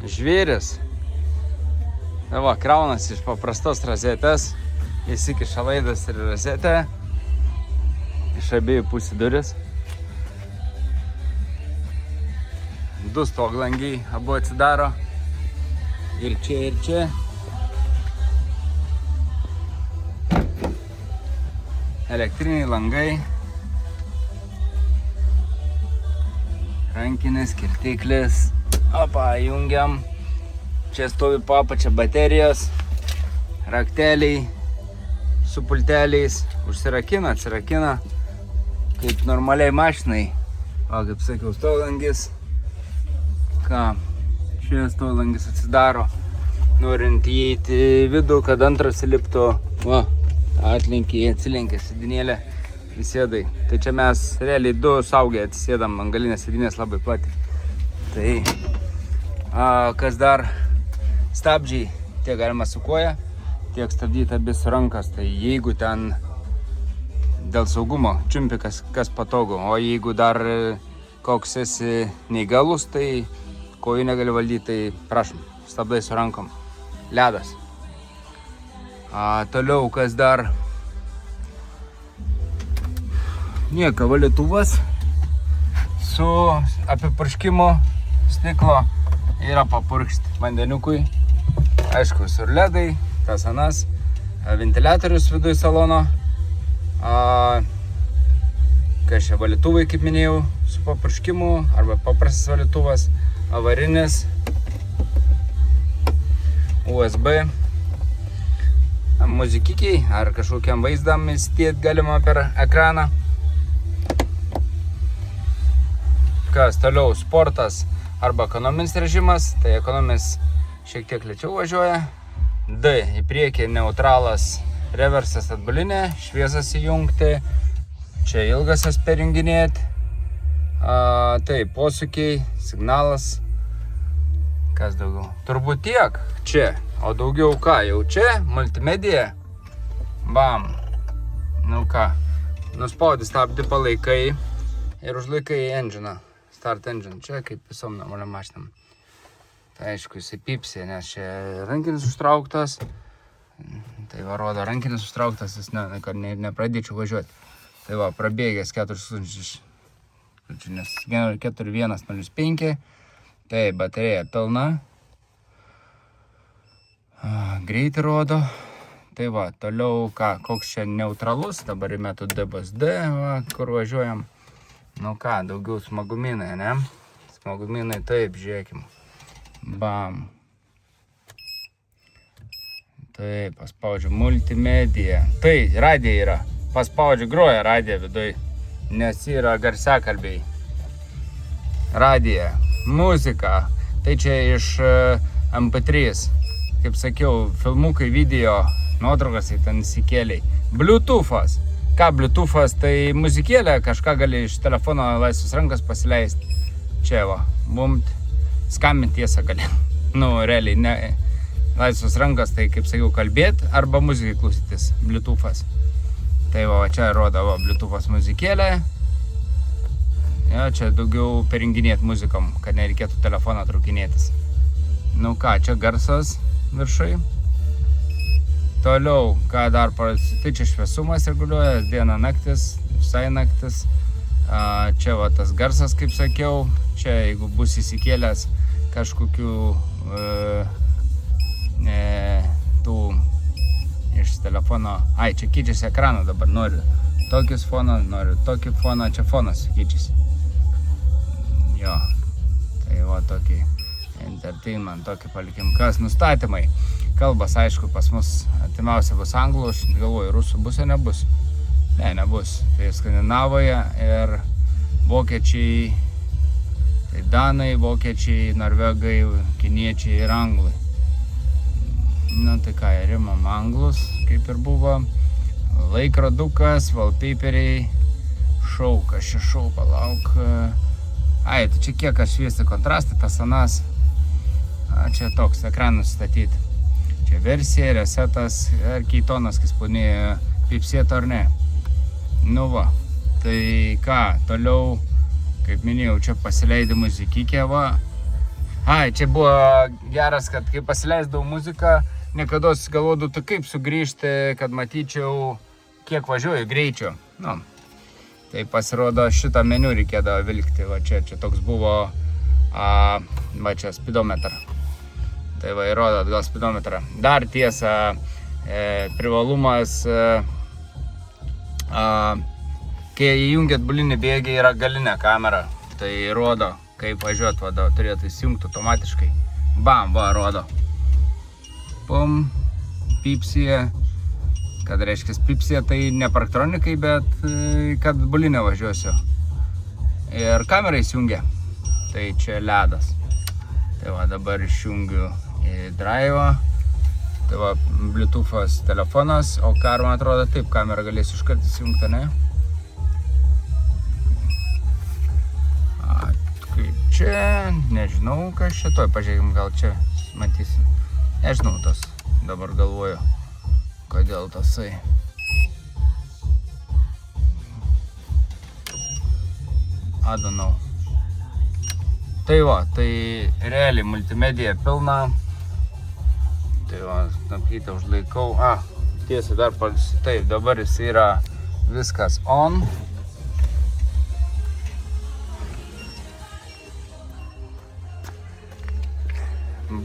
žvėris. Va, kraunas iš paprastos rozetės, įsikiša laidas ir rozetė, iš abiejų pusių duris. Du stoglangiai abu atsidaro, ir čia, ir čia. Elektriniai langai, rankinis, skirtiklis, opa, jungiam, čia stovi po apačia baterijos, rakteliai su pulteliais, užsirakina, atsirakina, kaip normaliai mašinai, o kaip sakiau, stolangis, čia stolangis atsidaro, norint įeiti į vidų, kad antras įliptų, va. Atlinkiai, atsilenkia sėdinėlė, įsėdai. Tai čia mes realiai du saugiai atsisėdam, ant galinės sėdinės labai plati. Tai, kas dar, stabdžiai, tiek galima su koja, tiek stabdyti abi su rankas. Tai jeigu ten dėl saugumo čiumpi kas patogu, o jeigu dar koks esi neįgalus, tai kojų negali valdyti, tai prašom, stabdai su rankom. Ledas. Toliau, kas dar, nieko, valytuvas su apipurškimo stiklo yra papurkšti vandeniukui, aišku, surledai, tas anas, ventiliatorius viduj salono, kas čia valytuvai, kaip minėjau, su papurškimu, arba paprastas valytuvas, avarinis, USB, muzikikiai ar kažkokiam vaizdam įsidėti galima per ekraną. Kas toliau, sportas arba ekonominis režimas, tai ekonominis šiek tiek lėčiau važiuoja. D, į priekį neutralas, reversas atbulinė, šviesas įjungti, čia ilgasas perjunginėti, tai posūkiai, signalas, kas daugiau, turbūt tiek čia. O daugiau ką, jau čia, multimedija, bam, nu ką, nuspaudi stabdį, palaikai ir užlaikai enginą, start engine, čia kaip visom normaliam mašinam. Tai aišku, jisai pypsė, nes čia rankinis užtrauktas, tai va rodo, rankinis užtrauktas, jis nepradėčiau važiuoti. Tai va, prabėgęs 4000, nes 4105, tai baterija pilna. Greitį rodo, tai va, toliau koks čia neutralus, dabar įmetu D bus D, va, kur važiuojam. Nu ką, daugiau smagumynai, ne? Smagumynai, taip, žiūrėkim. Bam. Taip, paspaudžiu multimedija. Tai, radija yra, paspaudžiu, groja radija viduj, nes yra garsiakalbiai. Radija, muzika, tai čia iš MP3. Kaip sakiau, filmukai, video, nuotraukas į ten įsikėliai. Bluetooth'as. Ką Bluetooth'as? Tai muzikėlė, kažką gali iš telefono laisvos rankos pasileisti. Čia va, bumt, skambinti tiesą gali. Nu, realiai, ne, laisvos rankos, tai kaip sakiau, kalbėti arba muzikai klausytis. Bluetooth'as. Tai va, čia rodo va, Bluetooth'as muzikėlė. Ja, čia daugiau perjunginėti muzikom, kad nereikėtų telefoną traukinėtis. Nu ką, čia garsas viršai. Toliau, ką dar parodysiu, tai čia šviesumas reguliuoja, diena naktis, visai naktis. Čia va tas garsas, kaip sakiau, čia jeigu bus įsikėlęs kažkokių tų iš telefono, čia keičiasi ekraną dabar, noriu tokius foną, noriu tokį foną, čia fonas keičiasi. Jo, tai va tokį entertainment, tokį palikim. Kas nustatymai? Kalbas, aišku, pas mus artimiausia bus anglų, aš galvoju, rusų bus ar nebus? Ne, nebus. Tai Skandinavoje ir vokiečiai, tai danai, vokiečiai, norvegai, kiniečiai ir anglai. Na tai ką, rimam anglus, kaip ir buvo. Laikrodukas, wallpaperiai, šau, kas čia šau, palauk. Tai čia kiek aš šviesti kontrastą, tas anas. Čia toks ekranas statyti. Čia versija, resetas, ar keitonas, kai spaudinėja pipsėto ar ne. Nu va, tai ką, toliau, kaip minėjau, čia pasileidai muzikikę, va. Ai, čia buvo geras, kad kai pasileisdavau muziką, niekados galvodavau, tai kaip sugrįžti, kad matyčiau, kiek važiuoju greičio. Nu, tai pasirodo, šitą meniu reikėdavo vilkti. Va čia toks buvo, va čia speedometrą. Tai va, įrodo atgal speedometrą. Dar tiesa, privalumas, kai įjungiat bulinį bėgį, yra galinė kamera. Tai rodo, kaip važiuot, va, turėtų įsijungti automatiškai. Bam, va, rodo. Pum, pipsija. Kad reiškia pipsija, tai ne parktronikai, bet kad bulinę važiuosiu. Ir kamera įsijungia. Tai čia ledas. Tai va, dabar išjungiu į drive'ą. Tai va, Bluetooth'as telefonas, o man atrodo taip, kamera galės iškart įsijungti, ne? Čia, nežinau, kas čia toj, pažiūrėkim, gal čia matysim. Nežinau tas, dabar galvoju, kodėl tasai. I don't know. Tai va, tai realiai multimedija pilna. Tai va, tampytę užlaikau. Tiesa, dar taip, dabar jis yra viskas on.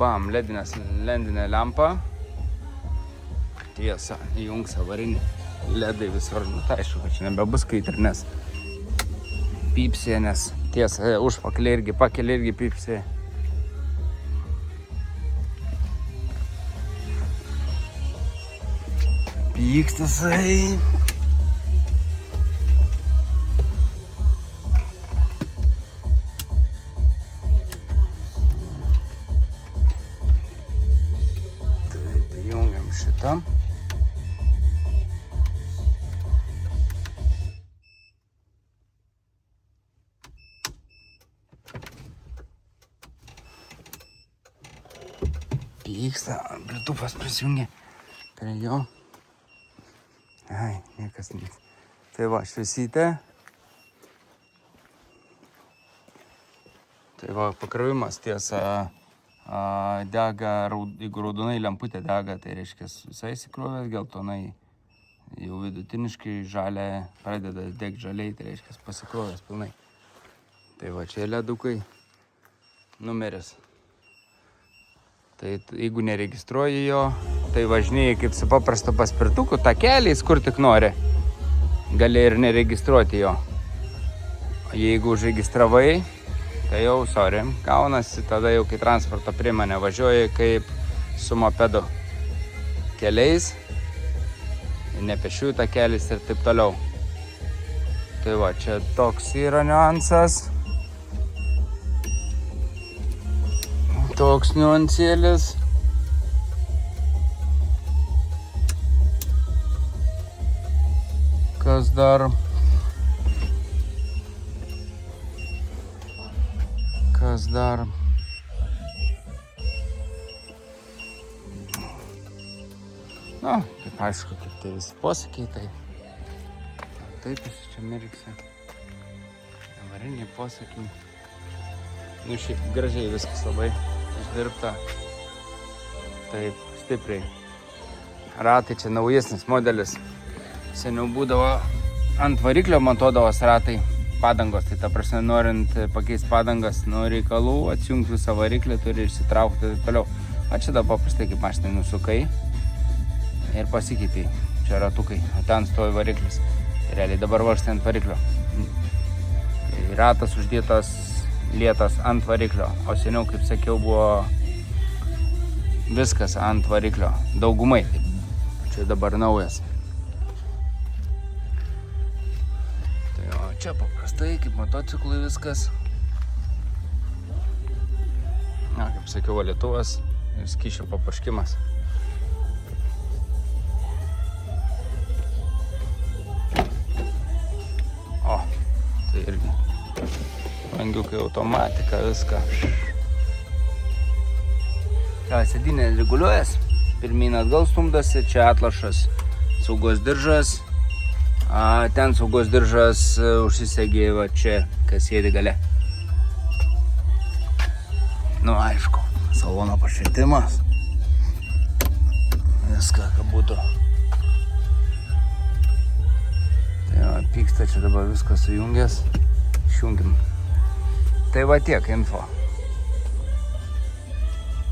Bam, ledinė lempa. Tiesa, įjungs avarinį. Ledai visur, nu tai aišku, kad čia nebebus kaitri, nes pipsė, nes tiesa, užpakelė irgi, pakelė irgi pipsė. Pykstasai. Šitą. Pyksta, Bluetooth'as prisijungia prie jo. Ai, niekas nevyks. Tai va, šviesytė. Tai va, pakrovimas tiesa. Dega, jeigu raudonai lemputė dega, tai reiškia visai įsikrovęs, geltonai jau vidutiniškai, žalia pradeda degti žaliai, tai reiškia pasikrovęs pilnai. Tai va, čia ledukai, numeris. Tai jeigu neregistruoji jo, tai važinėjai kaip su paprastu paspirtuku, takeliais, kur tik nori, gali ir neregistruoti jo. Jeigu užregistravai, tai jau, sorry, gaunasi tada jau kai transporto priemonė važiuoji kaip su mopedu keliais, ne pėsčiųjų takeliais ir taip toliau. Tai va, čia toks yra niuansas. Toks niuansėlis. Kas dar? Na, kaip aišku, kaip tai visi posakiai, tai taip jis čia mirksi. Avariniai posakiai. Nu, šiaip gražiai viskas labai išdirbta. Taip, stipriai. Ratai čia naujesnis modelis. Seniau būdavo ant variklio montuodavos ratai. Padangos, tai ta prasme, norint pakeisti padangas nuo reikalų, atsijungti visą variklį, turi išsitraukti ir toliau. O čia dabar paprastai kaip mašinai nusukai ir pasikeitei. Čia ratukai, o ten stovi variklis. Realiai dabar važtai ant variklio. Tai ratas uždėtas lietas ant variklio, o seniau, kaip sakiau, buvo viskas ant variklio. Daugumai. Čia dabar naujas. Čia paprastai, kaip motociklui viskas. Na, kaip sakiau, valytuvas ir skysčio papurškimas. O, tai irgi langiukai, automatika, viską. Sėdynė reguliuojas, pirmyn atgal stumdosi, čia atlašas, saugos diržas. Ten saugos diržas užsisegė va čia, kas sėdi gale. Nu, aišku, salono pašvietimas. Viską, ką būtų. Tai va, pyksta čia dabar viską sujungęs. Išjungim. Tai va tiek info.